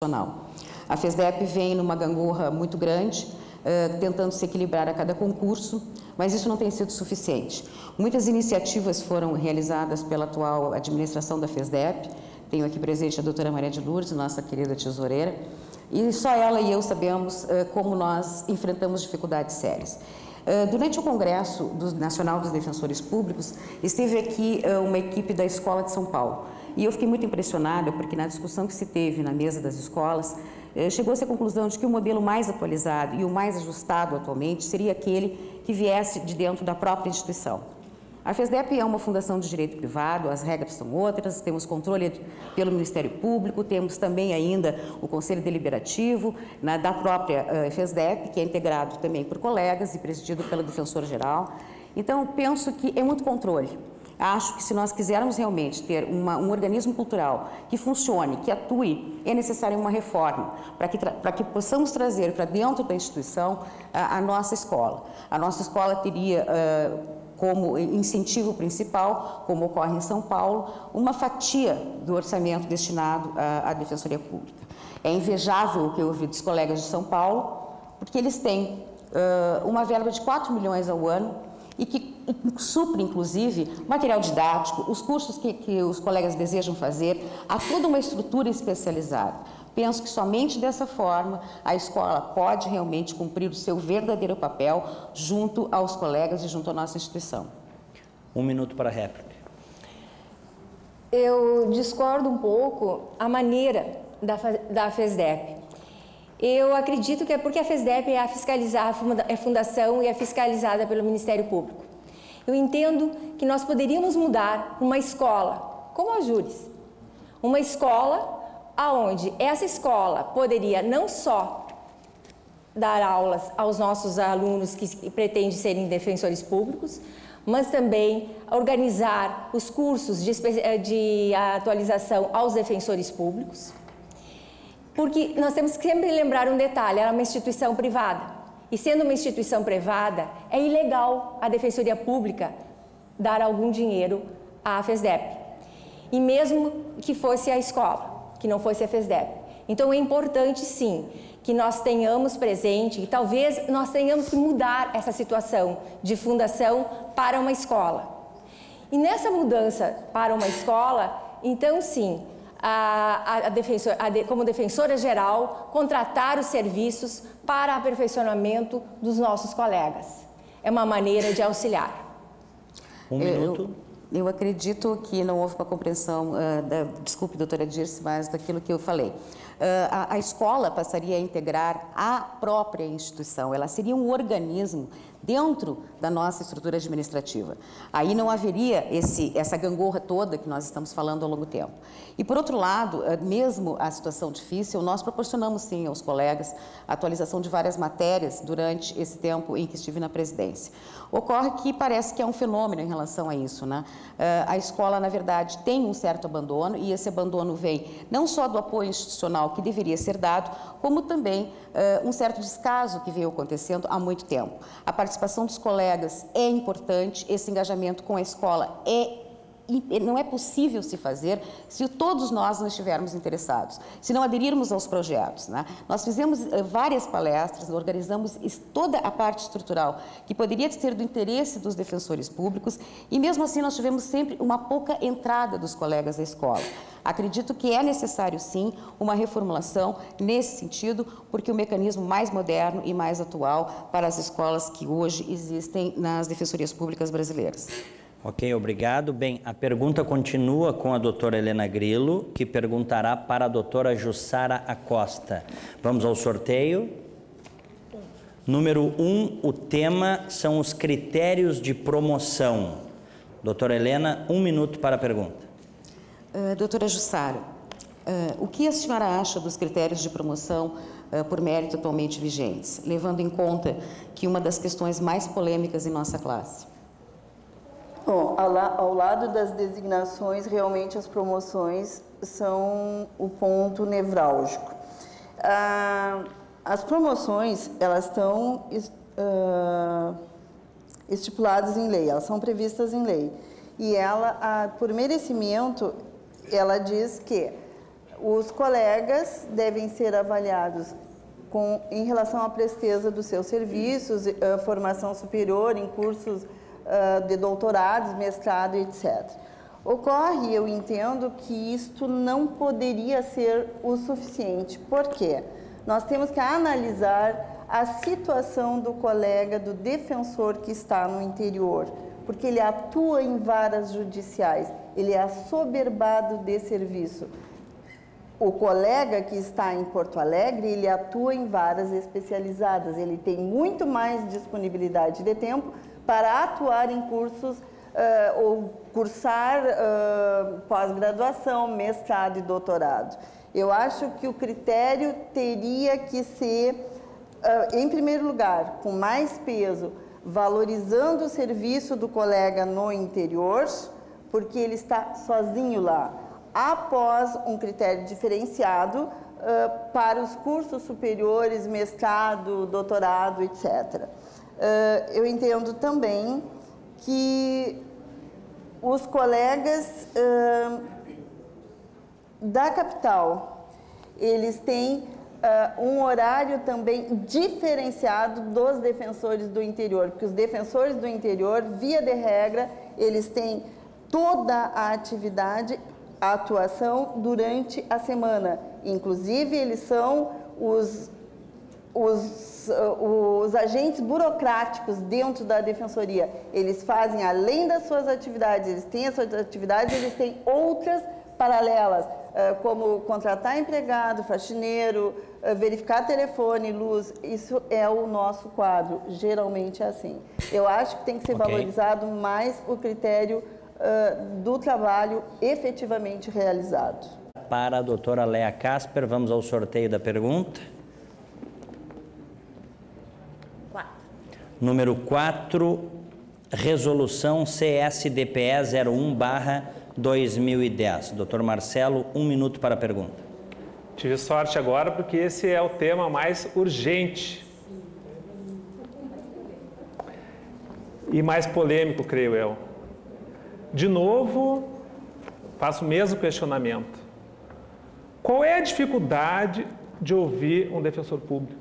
A FESDEP vem numa gangorra muito grande, tentando se equilibrar a cada concurso, mas isso não tem sido suficiente. Muitas iniciativas foram realizadas pela atual administração da FESDEP. Tenho aqui presente a doutora Maria de Lourdes, nossa querida tesoureira, e só ela e eu sabemos como nós enfrentamos dificuldades sérias. Durante o Congresso Nacional dos Defensores Públicos, esteve aqui uma equipe da Escola de São Paulo. E eu fiquei muito impressionada, porque na discussão que se teve na mesa das escolas, chegou-se à conclusão de que o modelo mais atualizado e o mais ajustado atualmente seria aquele que viesse de dentro da própria instituição. A FESDEP é uma fundação de direito privado, as regras são outras, temos controle pelo Ministério Público, temos também ainda o Conselho Deliberativo da própria FESDEP, que é integrado também por colegas e presidido pela Defensora-Geral. Então, penso que é muito controle. Acho que se nós quisermos realmente ter um organismo cultural que funcione, que atue, é necessária uma reforma para que possamos trazer para dentro da instituição a nossa escola. A nossa escola teria como incentivo principal, como ocorre em São Paulo, uma fatia do orçamento destinado à Defensoria Pública. É invejável o que eu ouvi dos colegas de São Paulo, porque eles têm uma verba de 4 milhões ao ano e que supre, inclusive, material didático, os cursos que os colegas desejam fazer, há toda uma estrutura especializada. Penso que somente dessa forma a escola pode realmente cumprir o seu verdadeiro papel junto aos colegas e junto à nossa instituição. 1 minuto para a réplica. Eu discordo um pouco a maneira da FESDEP. Eu acredito que é porque a FESDEP é a fundação e é fiscalizada pelo Ministério Público. Eu entendo que nós poderíamos mudar uma escola, como a Júris, uma escola aonde essa escola poderia não só dar aulas aos nossos alunos que pretendem serem defensores públicos, mas também organizar os cursos de atualização aos defensores públicos. Porque nós temos que sempre lembrar um detalhe, ela é uma instituição privada. E sendo uma instituição privada, é ilegal a Defensoria Pública dar algum dinheiro à FESDEP. E mesmo que fosse a escola, que não fosse a FESDEP. Então é importante sim que nós tenhamos presente, e talvez nós tenhamos que mudar essa situação de fundação para uma escola. E nessa mudança para uma escola, então sim, como defensora geral, contratar os serviços para aperfeiçoamento dos nossos colegas. É uma maneira de auxiliar. 1 minuto. Eu acredito que não houve uma compreensão, desculpe, doutora Dirce, mas daquilo que eu falei. A escola passaria a integrar a própria instituição, ela seria um organismo dentro da nossa estrutura administrativa. Aí não haveria essa gangorra toda que nós estamos falando ao longo tempo. E, por outro lado, mesmo a situação difícil, nós proporcionamos, sim, aos colegas a atualização de várias matérias durante esse tempo em que estive na presidência. Ocorre que parece que é um fenômeno em relação a isso, né? A escola, na verdade, tem um certo abandono, e esse abandono vem não só do apoio institucional que deveria ser dado, como também um certo descaso que veio acontecendo há muito tempo. A participação dos colegas é importante, esse engajamento com a escola não é possível se fazer se todos nós não estivermos interessados, se não aderirmos aos projetos, né? Nós fizemos várias palestras, organizamos toda a parte estrutural que poderia ser do interesse dos defensores públicos, e mesmo assim nós tivemos sempre uma pouca entrada dos colegas da escola. Acredito que é necessário, sim, uma reformulação nesse sentido, porque o mecanismo mais moderno e mais atual para as escolas que hoje existem nas defensorias públicas brasileiras. Ok, obrigado. Bem, a pergunta continua com a doutora Helena Grilo, que perguntará para a doutora Jussara Acosta. Vamos ao sorteio. Número 1, o tema são os critérios de promoção. Doutora Helena, 1 minuto para a pergunta. Doutora Jussara, o que a senhora acha dos critérios de promoção por mérito atualmente vigentes, levando em conta que uma das questões mais polêmicas em nossa classe? Bom, ao lado das designações, realmente as promoções são o ponto nevrálgico. As promoções, elas estão estipuladas em lei, elas são previstas em lei. E ela, por merecimento, ela diz que Os colegas devem ser avaliados em relação à presteza dos seus serviços, formação superior em cursos de doutorados, mestrado, etc. Ocorre, eu entendo, que isto não poderia ser o suficiente. Por quê? Nós temos que analisar a situação do colega, do defensor que está no interior, porque ele atua em varas judiciais, ele é assoberbado de serviço. O colega que está em Porto Alegre, ele atua em varas especializadas, ele tem muito mais disponibilidade de tempo para atuar em cursos ou cursar pós-graduação, mestrado e doutorado. Eu acho que o critério teria que ser, em primeiro lugar, com mais peso, valorizando o serviço do colega no interior, porque ele está sozinho lá, após um critério diferenciado para os cursos superiores, mestrado, doutorado, etc. Eu entendo também que os colegas da capital, eles têm um horário também diferenciado dos defensores do interior, porque os defensores do interior, via de regra, eles têm toda a atividade, a atuação durante a semana. Inclusive, eles são os agentes burocráticos dentro da defensoria. Eles fazem, além das suas atividades, eles têm as suas atividades, eles têm outras paralelas, como contratar empregado, faxineiro, verificar telefone, luz. Isso é o nosso quadro, geralmente é assim. Eu acho que tem que ser valorizado mais o critério do trabalho efetivamente realizado. Para a doutora Léa Casper, vamos ao sorteio da pergunta. 4. Número 4, resolução CSDPE 01/2010. Doutor Marcelo, 1 minuto para a pergunta. Tive sorte agora porque esse é o tema mais urgente e mais polêmico, creio eu. De novo, faço o mesmo questionamento. Qual é a dificuldade de ouvir um defensor público?